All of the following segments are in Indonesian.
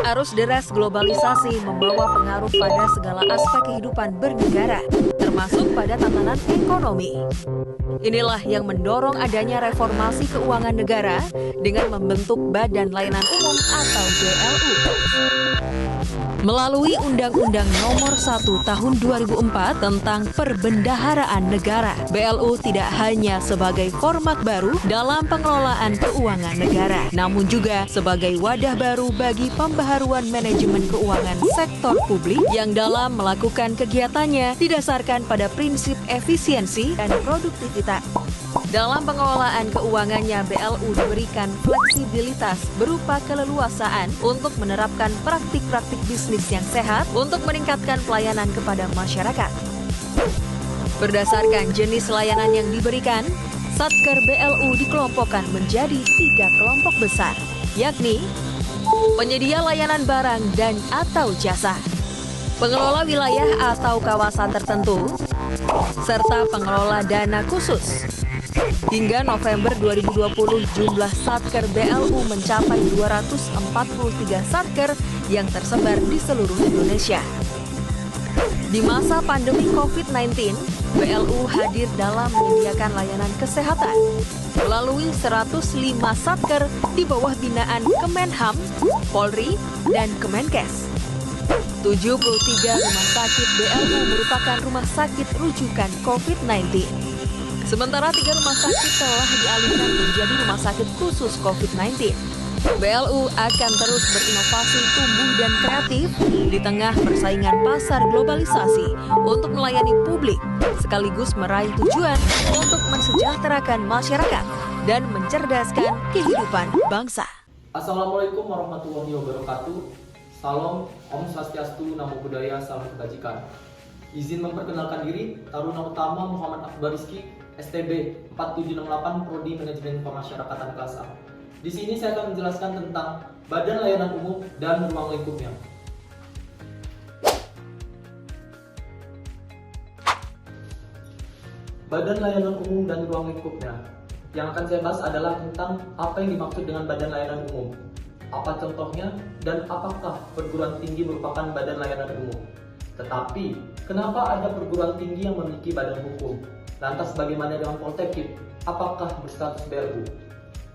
Arus deras globalisasi membawa pengaruh pada segala aspek kehidupan bernegara, termasuk pada tatanan ekonomi. Inilah yang mendorong adanya reformasi keuangan negara dengan membentuk Badan Layanan Umum atau BLU. Melalui Undang-Undang Nomor 1 Tahun 2004 tentang Perbendaharaan Negara, BLU tidak hanya sebagai format baru dalam pengelolaan keuangan negara, namun juga sebagai wadah baru bagi pembaharuan manajemen keuangan sektor publik yang dalam melakukan kegiatannya didasarkan pada prinsip efisiensi dan produktivitas. Dalam pengelolaan keuangannya, BLU diberikan fleksibilitas berupa keleluasaan untuk menerapkan praktik-praktik bisnis yang sehat untuk meningkatkan pelayanan kepada masyarakat. Berdasarkan jenis layanan yang diberikan, Satker BLU dikelompokkan menjadi 3 kelompok besar, yakni penyedia layanan barang dan atau jasa, pengelola wilayah atau kawasan tertentu, serta pengelola dana khusus. Hingga November 2020, jumlah Satker BLU mencapai 243 Satker yang tersebar di seluruh Indonesia. Di masa pandemi COVID-19, BLU hadir dalam menyediakan layanan kesehatan melalui 105 Satker di bawah binaan Kemenham, Polri, dan Kemenkes. 73 rumah sakit BLU merupakan rumah sakit rujukan COVID-19. Sementara 3 rumah sakit telah dialihkan menjadi rumah sakit khusus COVID-19. BLU akan terus berinovasi, tumbuh, dan kreatif di tengah persaingan pasar globalisasi untuk melayani publik, sekaligus meraih tujuan untuk mensejahterakan masyarakat dan mencerdaskan kehidupan bangsa. Assalamualaikum warahmatullahi wabarakatuh. Salam, Om Swastiastu, Namo Buddhaya, Salam Kebajikan. Izin memperkenalkan diri, Taruna Utama Muhammad Akbar Rizky, STB 4768 Prodi Manajemen Pemasyarakatan kelas A. Di sini saya akan menjelaskan tentang Badan Layanan Umum dan ruang lingkupnya. Badan Layanan Umum dan ruang lingkupnya. Yang akan saya bahas adalah tentang apa yang dimaksud dengan Badan Layanan Umum, apa contohnya, dan apakah perguruan tinggi merupakan badan layanan umum. Tetapi, kenapa ada perguruan tinggi yang memiliki badan hukum? Lantas bagaimana dengan Poltekip? Apakah berstatus BLU?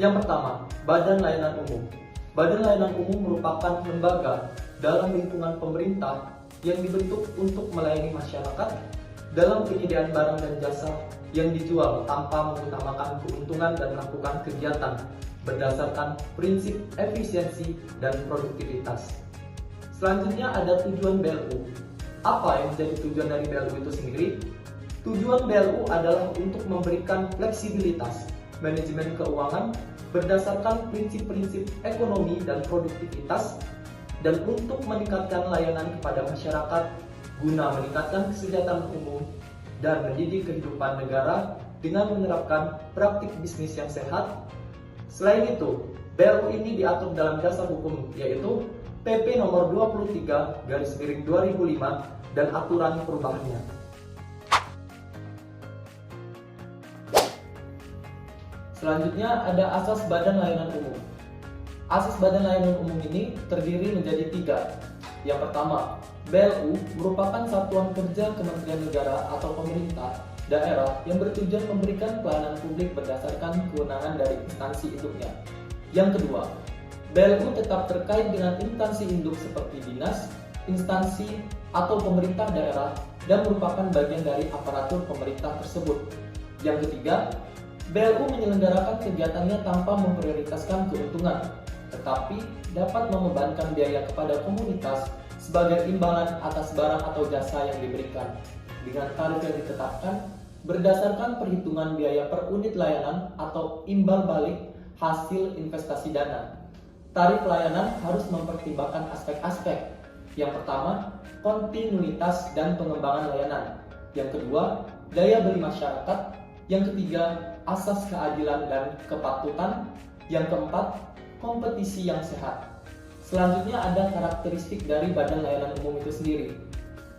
Yang pertama, Badan Layanan Umum. Badan Layanan Umum merupakan lembaga dalam lingkungan pemerintah yang dibentuk untuk melayani masyarakat dalam penyediaan barang dan jasa yang dijual tanpa mengutamakan keuntungan dan melakukan kegiatan berdasarkan prinsip efisiensi dan produktivitas. Selanjutnya ada tujuan BLU. Apa yang menjadi tujuan dari BLU itu sendiri? Tujuan BLU adalah untuk memberikan fleksibilitas manajemen keuangan berdasarkan prinsip-prinsip ekonomi dan produktivitas dan untuk meningkatkan layanan kepada masyarakat guna meningkatkan kesejahteraan umum dan mendidik kehidupan negara dengan menerapkan praktik bisnis yang sehat. Selain itu, BLU ini diatur dalam dasar hukum yaitu PP nomor 23/2005 dan aturan perubahannya. Selanjutnya ada Asas Badan Layanan Umum. Asas Badan Layanan Umum ini terdiri menjadi 3. Yang pertama, BLU merupakan satuan kerja Kementerian Negara atau pemerintah daerah yang bertujuan memberikan pelayanan publik berdasarkan kewenangan dari instansi induknya. Yang kedua, BLU tetap terkait dengan instansi induk seperti dinas, instansi, atau pemerintah daerah dan merupakan bagian dari aparatur pemerintah tersebut. Yang ketiga, BLU menyelenggarakan kegiatannya tanpa memprioritaskan keuntungan, tetapi dapat membebankan biaya kepada komunitas sebagai imbalan atas barang atau jasa yang diberikan, dengan tarif yang ditetapkan berdasarkan perhitungan biaya per unit layanan atau imbal balik hasil investasi dana. Tarif layanan harus mempertimbangkan aspek-aspek. Yang pertama, kontinuitas dan pengembangan layanan. Yang kedua, daya beli masyarakat. Yang ketiga, asas keadilan dan kepatutan. Yang keempat, kompetisi yang sehat. Selanjutnya ada karakteristik dari Badan Layanan Umum itu sendiri.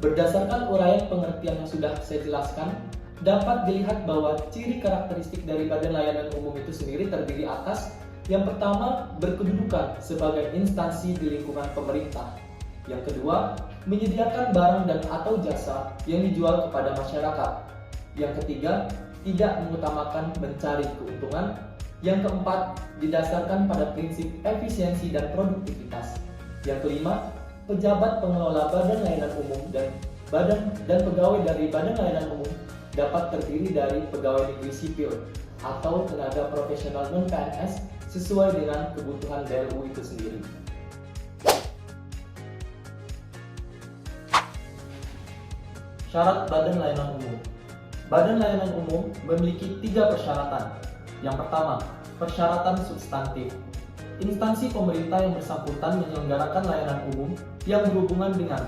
Berdasarkan uraian pengertian yang sudah saya jelaskan, dapat dilihat bahwa ciri karakteristik dari Badan Layanan Umum itu sendiri terdiri atas Yang pertama, berkedudukan sebagai instansi di lingkungan pemerintah. Yang kedua, menyediakan barang dan atau jasa yang dijual kepada masyarakat. Yang ketiga, tidak mengutamakan mencari keuntungan. Yang keempat, didasarkan pada prinsip efisiensi dan produktivitas. Yang kelima, pejabat pengelola badan layanan umum dan pegawai dari badan layanan umum dapat terdiri dari pegawai negeri sipil atau tenaga profesional non-PNS sesuai dengan kebutuhan BLU itu sendiri. Syarat Badan Layanan Umum. Badan Layanan Umum memiliki 3 persyaratan. Yang pertama, persyaratan substantif. Instansi pemerintah yang bersangkutan menyelenggarakan layanan umum yang berhubungan dengan: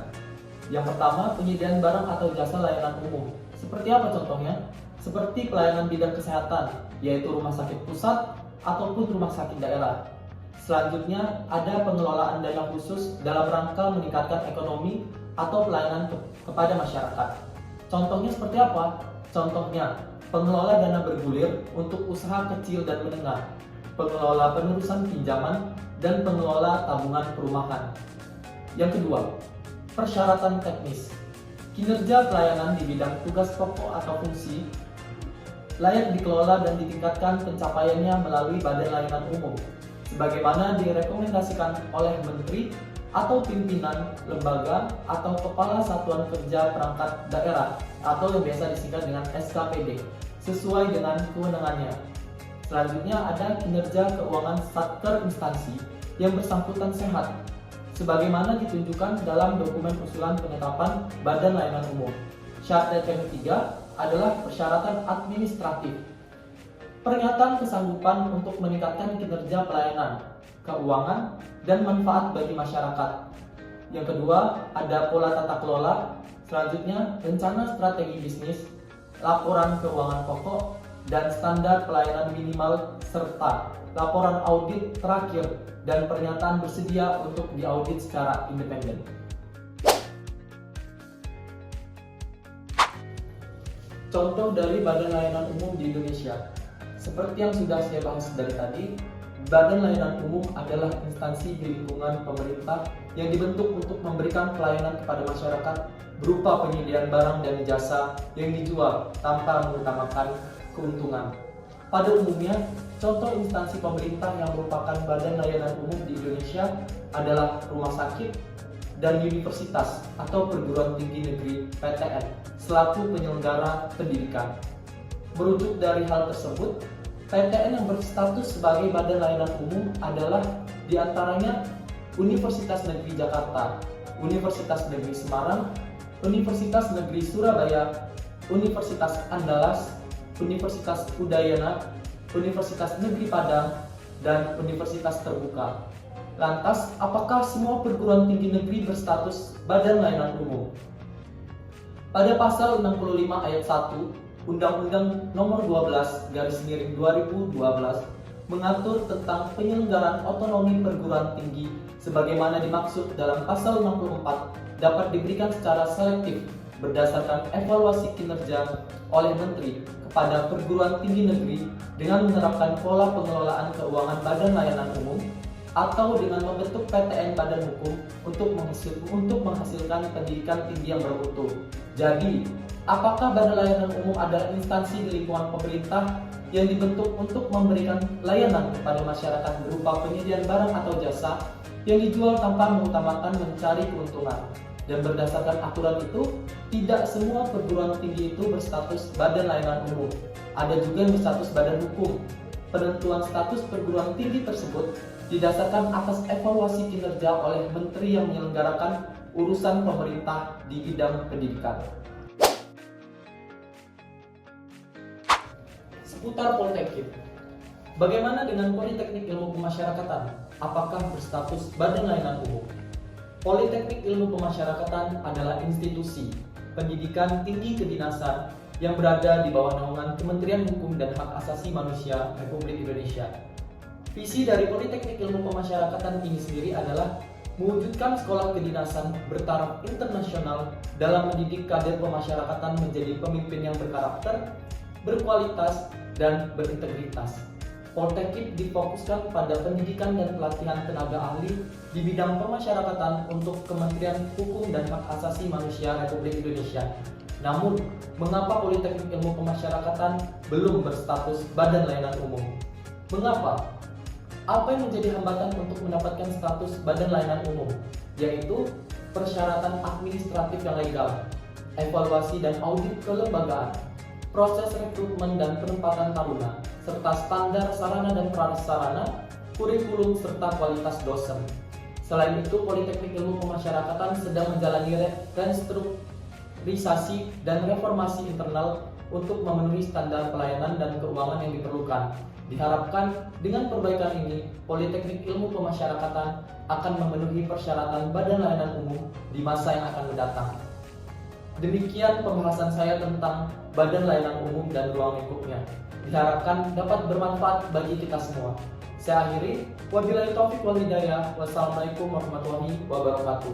yang pertama, penyediaan barang atau jasa layanan umum. Seperti apa contohnya? Seperti pelayanan bidang kesehatan, yaitu rumah sakit pusat ataupun rumah sakit daerah. Selanjutnya, ada pengelolaan dana khusus dalam rangka meningkatkan ekonomi atau pelayanan kepada masyarakat. Contohnya seperti apa? Contohnya, pengelola dana bergulir untuk usaha kecil dan menengah, pengelola penerusan pinjaman, dan pengelola tabungan perumahan. Yang kedua, persyaratan teknis. Kinerja pelayanan di bidang tugas pokok atau fungsi layak dikelola dan ditingkatkan pencapaiannya melalui Badan Layanan Umum, sebagaimana direkomendasikan oleh Menteri atau pimpinan lembaga atau kepala satuan kerja perangkat daerah atau yang biasa disingkat dengan SKPD, sesuai dengan kewenangannya. Selanjutnya ada kinerja keuangan satker instansi yang bersangkutan sehat, sebagaimana ditunjukkan dalam dokumen usulan penetapan Badan Layanan Umum. Syarat yang ketiga adalah persyaratan administratif. Pernyataan kesanggupan untuk meningkatkan kinerja pelayanan, keuangan, dan manfaat bagi masyarakat. Yang kedua, ada pola tata kelola. Selanjutnya, rencana strategi bisnis, laporan keuangan pokok, dan standar pelayanan minimal, serta laporan audit terakhir dan pernyataan bersedia untuk diaudit secara independen. Contoh dari Badan Layanan Umum di Indonesia. Seperti yang sudah saya bahas dari tadi, Badan Layanan Umum adalah instansi di lingkungan pemerintah yang dibentuk untuk memberikan pelayanan kepada masyarakat berupa penyediaan barang dan jasa yang dijual tanpa mengutamakan keuntungan. Pada umumnya, contoh instansi pemerintah yang merupakan Badan Layanan Umum di Indonesia adalah rumah sakit dan universitas atau perguruan tinggi negeri (PTN) selaku penyelenggara pendidikan. Merujuk dari hal tersebut, PTN yang berstatus sebagai Badan Layanan Umum adalah diantaranya Universitas Negeri Jakarta, Universitas Negeri Semarang, Universitas Negeri Surabaya, Universitas Andalas, Universitas Udayana, Universitas Negeri Padang, dan Universitas Terbuka. Lantas, apakah semua perguruan tinggi negeri berstatus Badan Layanan Umum? Pada pasal 65 ayat 1 Undang-Undang Nomor 12/2012 mengatur tentang penyelenggaraan otonomi perguruan tinggi sebagaimana dimaksud dalam pasal 64 dapat diberikan secara selektif berdasarkan evaluasi kinerja oleh Menteri kepada perguruan tinggi negeri dengan menerapkan pola pengelolaan keuangan Badan Layanan Umum atau dengan membentuk PTN Badan Hukum untuk menghasilkan pendidikan tinggi yang bermutu. Jadi, apakah Badan Layanan Umum adalah instansi di lingkungan pemerintah yang dibentuk untuk memberikan layanan kepada masyarakat berupa penyediaan barang atau jasa yang dijual tanpa mengutamakan mencari keuntungan? Dan berdasarkan aturan itu, tidak semua perguruan tinggi itu berstatus Badan Layanan Umum. Ada juga yang berstatus badan hukum. Penentuan status perguruan tinggi tersebut didasarkan atas evaluasi kinerja oleh menteri yang menyelenggarakan urusan pemerintah di bidang pendidikan. Seputar Politeknik. Bagaimana dengan Politeknik Ilmu Pemasyarakatan? Apakah berstatus Badan Layanan Umum? Politeknik Ilmu Pemasyarakatan adalah institusi pendidikan tinggi kedinasan yang berada di bawah naungan Kementerian Hukum dan Hak Asasi Manusia Republik Indonesia. Visi dari Politeknik Ilmu Pemasyarakatan ini sendiri adalah mewujudkan sekolah kedinasan bertaraf internasional dalam mendidik kader pemasyarakatan menjadi pemimpin yang berkarakter, berkualitas, dan berintegritas. Poltekip difokuskan pada pendidikan dan pelatihan tenaga ahli di bidang pemasyarakatan untuk Kementerian Hukum dan Hak Asasi Manusia Republik Indonesia. Namun, mengapa Politeknik Ilmu Pemasyarakatan belum berstatus Badan Layanan Umum? Mengapa? Apa yang menjadi hambatan untuk mendapatkan status Badan Layanan Umum? Yaitu persyaratan administratif yang legal, evaluasi dan audit kelembagaan, proses rekrutmen dan penempatan taruna, serta standar sarana dan prasarana, kurikulum serta kualitas dosen. Selain itu, Politeknik Ilmu Pemasyarakatan sedang menjalani restrukturisasi dan reformasi internal untuk memenuhi standar pelayanan dan keuangan yang diperlukan. Diharapkan dengan perbaikan ini, Politeknik Ilmu Pemasyarakatan akan memenuhi persyaratan Badan Layanan Umum di masa yang akan mendatang. Demikian pembahasan saya tentang Badan Layanan Umum dan ruang lingkupnya. Diharapkan dapat bermanfaat bagi kita semua. Saya akhiri, wabillahi taufiq wal hidayah. Wassalamualaikum warahmatullahi wabarakatuh.